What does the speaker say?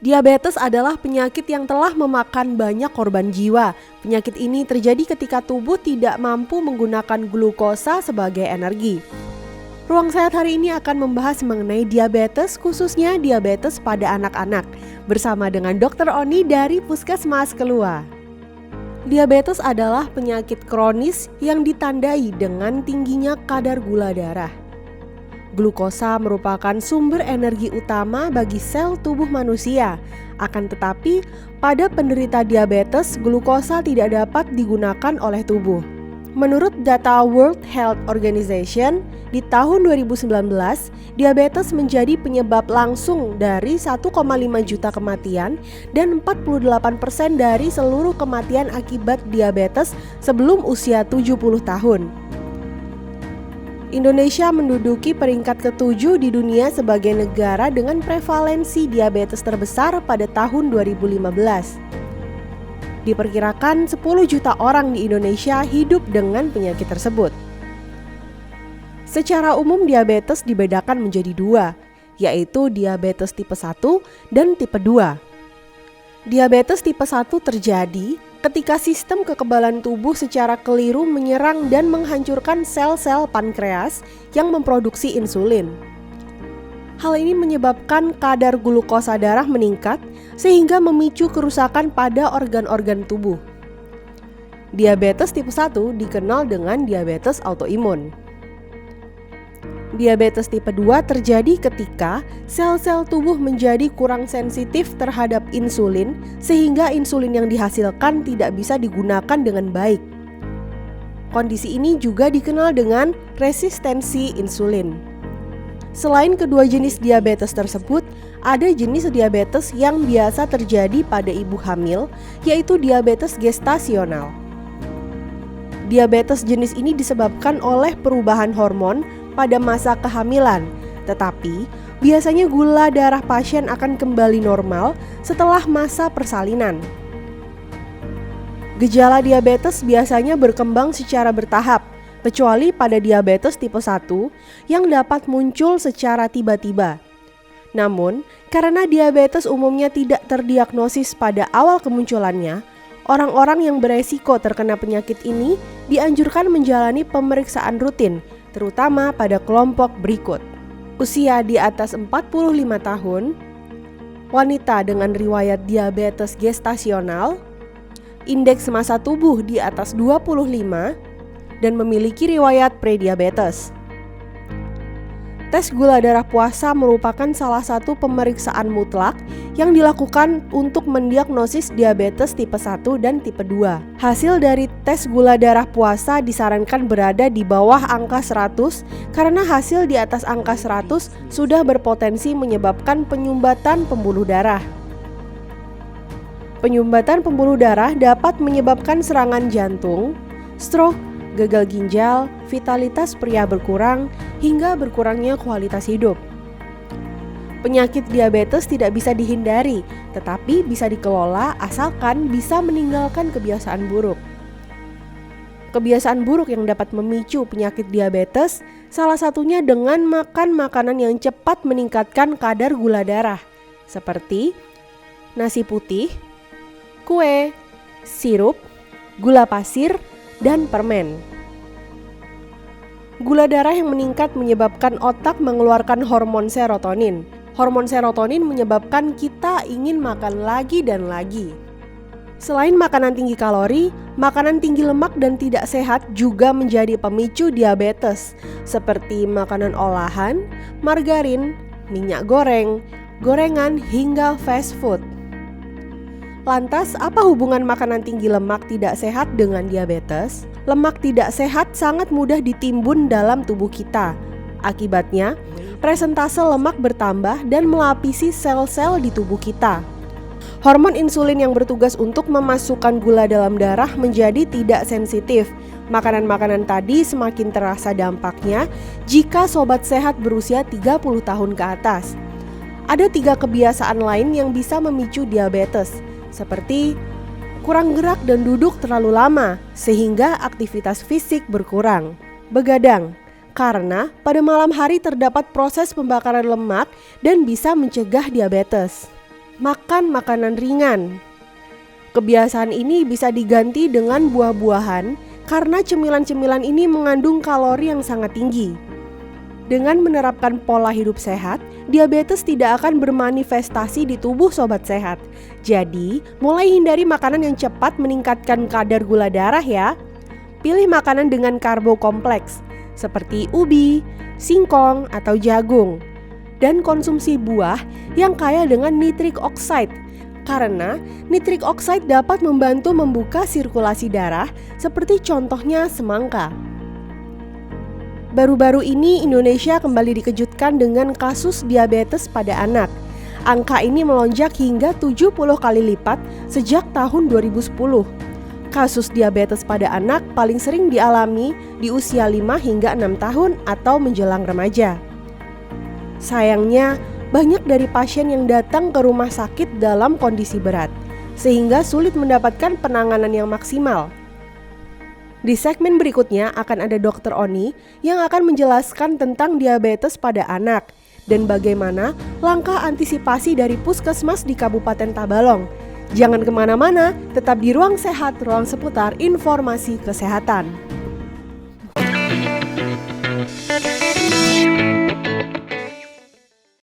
Diabetes adalah penyakit yang telah memakan banyak korban jiwa. Penyakit ini terjadi ketika tubuh tidak mampu menggunakan glukosa sebagai energi. Ruang Sehat hari ini akan membahas mengenai diabetes, khususnya diabetes pada anak-anak, bersama dengan Dr. Oni dari Puskesmas Kelua. Diabetes adalah penyakit kronis yang ditandai dengan tingginya kadar gula darah. Glukosa merupakan sumber energi utama bagi sel tubuh manusia. Akan tetapi, pada penderita diabetes, glukosa tidak dapat digunakan oleh tubuh. Menurut data World Health Organization, di tahun 2019, diabetes menjadi penyebab langsung dari 1,5 juta kematian dan 48% dari seluruh kematian akibat diabetes sebelum usia 70 tahun. Indonesia menduduki peringkat ke-7 di dunia sebagai negara dengan prevalensi diabetes terbesar pada tahun 2015. Diperkirakan 10 juta orang di Indonesia hidup dengan penyakit tersebut. Secara umum diabetes dibedakan menjadi dua, yaitu diabetes tipe 1 dan tipe 2. Diabetes tipe 1 terjadi ketika sistem kekebalan tubuh secara keliru menyerang dan menghancurkan sel-sel pankreas yang memproduksi insulin. Hal ini menyebabkan kadar glukosa darah meningkat sehingga memicu kerusakan pada organ-organ tubuh. Diabetes tipe 1 dikenal dengan diabetes autoimun. Diabetes tipe 2 terjadi ketika sel-sel tubuh menjadi kurang sensitif terhadap insulin sehingga insulin yang dihasilkan tidak bisa digunakan dengan baik. Kondisi ini juga dikenal dengan resistensi insulin. Selain kedua jenis diabetes tersebut, ada jenis diabetes yang biasa terjadi pada ibu hamil, yaitu diabetes gestasional. Diabetes jenis ini disebabkan oleh perubahan hormon pada masa kehamilan, tetapi biasanya gula darah pasien akan kembali normal setelah masa persalinan. Gejala diabetes biasanya berkembang secara bertahap, kecuali pada diabetes tipe 1 yang dapat muncul secara tiba-tiba. Namun, karena diabetes umumnya tidak terdiagnosis pada awal kemunculannya, orang-orang yang beresiko terkena penyakit ini dianjurkan menjalani pemeriksaan rutin, terutama pada kelompok berikut. Usia di atas 45 tahun, wanita dengan riwayat diabetes gestasional, indeks massa tubuh di atas 25, dan memiliki riwayat prediabetes. Tes gula darah puasa merupakan salah satu pemeriksaan mutlak yang dilakukan untuk mendiagnosis diabetes tipe 1 dan tipe 2. Hasil dari tes gula darah puasa disarankan berada di bawah angka 100 karena hasil di atas angka 100 sudah berpotensi menyebabkan penyumbatan pembuluh darah. Penyumbatan pembuluh darah dapat menyebabkan serangan jantung, stroke, gagal ginjal, vitalitas pria berkurang, hingga berkurangnya kualitas hidup. Penyakit diabetes tidak bisa dihindari, tetapi bisa dikelola asalkan bisa meninggalkan kebiasaan buruk. Kebiasaan buruk yang dapat memicu penyakit diabetes, salah satunya dengan makan makanan yang cepat meningkatkan kadar gula darah, seperti nasi putih, kue, sirup, gula pasir, dan permen. Gula darah yang meningkat menyebabkan otak mengeluarkan hormon serotonin. Hormon serotonin menyebabkan kita ingin makan lagi dan lagi. Selain makanan tinggi kalori, makanan tinggi lemak dan tidak sehat juga menjadi pemicu diabetes, seperti makanan olahan, margarin, minyak goreng, gorengan, hingga fast food. Lantas, apa hubungan makanan tinggi lemak tidak sehat dengan diabetes? Lemak tidak sehat sangat mudah ditimbun dalam tubuh kita. Akibatnya, presentase lemak bertambah dan melapisi sel-sel di tubuh kita. Hormon insulin yang bertugas untuk memasukkan gula dalam darah menjadi tidak sensitif. Makanan-makanan tadi semakin terasa dampaknya jika sobat sehat berusia 30 tahun ke atas. Ada 3 kebiasaan lain yang bisa memicu diabetes, seperti kurang gerak dan duduk terlalu lama sehingga aktivitas fisik berkurang. Begadang, karena pada malam hari terdapat proses pembakaran lemak dan bisa mencegah diabetes. makan makanan ringan. Kebiasaan ini bisa diganti dengan buah-buahan karena cemilan-cemilan ini mengandung kalori yang sangat tinggi. Dengan menerapkan pola hidup sehat, diabetes tidak akan bermanifestasi di tubuh sobat sehat. Jadi, mulai hindari makanan yang cepat meningkatkan kadar gula darah ya. Pilih makanan dengan karbo kompleks seperti ubi, singkong, atau jagung. Dan konsumsi buah yang kaya dengan nitrik oxide, karena nitrik oxide dapat membantu membuka sirkulasi darah seperti contohnya semangka. Baru-baru ini Indonesia kembali dikejutkan dengan kasus diabetes pada anak. Angka ini melonjak hingga 70 kali lipat sejak tahun 2010. Kasus diabetes pada anak paling sering dialami di usia 5 hingga 6 tahun atau menjelang remaja. Sayangnya, banyak dari pasien yang datang ke rumah sakit dalam kondisi berat, sehingga sulit mendapatkan penanganan yang maksimal. Di segmen berikutnya akan ada Dr. Oni yang akan menjelaskan tentang diabetes pada anak dan bagaimana langkah antisipasi dari Puskesmas di Kabupaten Tabalong. Jangan kemana-mana, tetap di Ruang Sehat, ruang seputar informasi kesehatan.